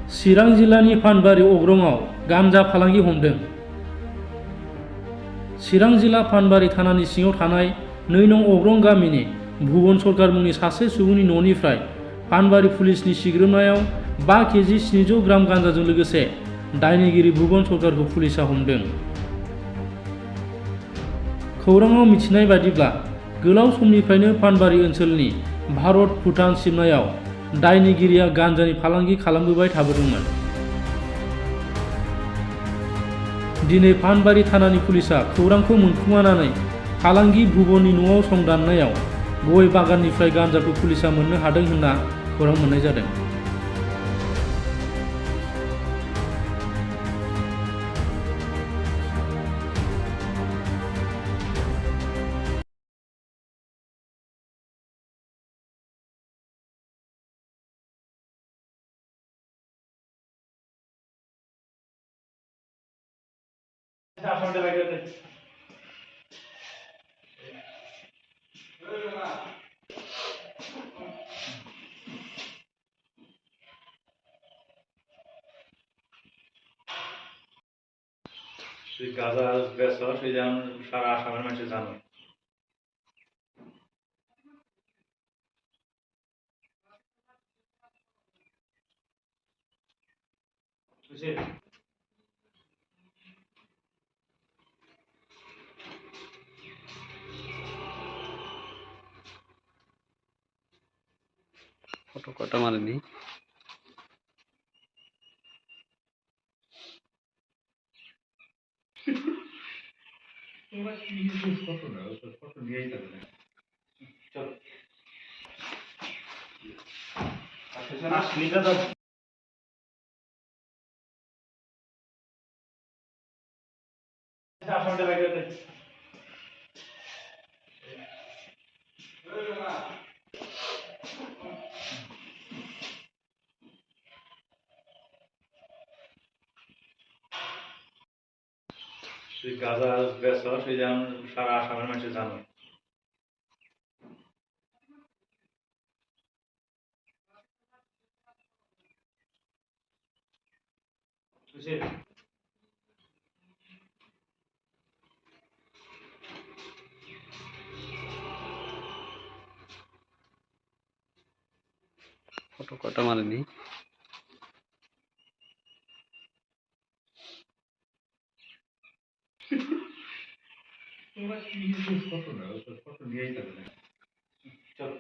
चिरां जिल्लानि फानबारि अग्रंआव गान्जा फालांगि हमदों। चिरां जिल्ला फानबारि थानानि सिङाव थानाय 2 नं अग्रं गामिनि भुबन सरकार मुंनि सासे सुबुंनि न'निफ्राय फानबारि पुलिसनि सिग्रोमनायाव 5 केजि 700 ग्राम गान्जाजों लोगोसे दायनिगिरि भुबन सरकारखौ पुलिसा हमदों। खौराङाव मिथिनाय बादिब्ला गोलाव समनिफ्रायनो फानबारि ओनसोलनि भारत भुटान सिमनायाव दायनिगिरिया गान्जानि फालांगि खालामबोबाय थाबोदोंमोन। दिनै फानबारि थानानि पुलिसा खौरांखौ मोनखुमानानै फालांगि भुबननि न'आव संदाननायाव गय बागाननिफ्राय गान्जाखौ पुलिसा मोननो हादों होनना खौरां मोननाय जादों। গাঁজা বেচা সেই যেমন সারা আসামের মানুষ জানো। ফটো কটা মারেনি গাঁজা বেচা সেই যেমন সারা আসামের মানুষ জানো। ফটো কটা মারেনি চলো।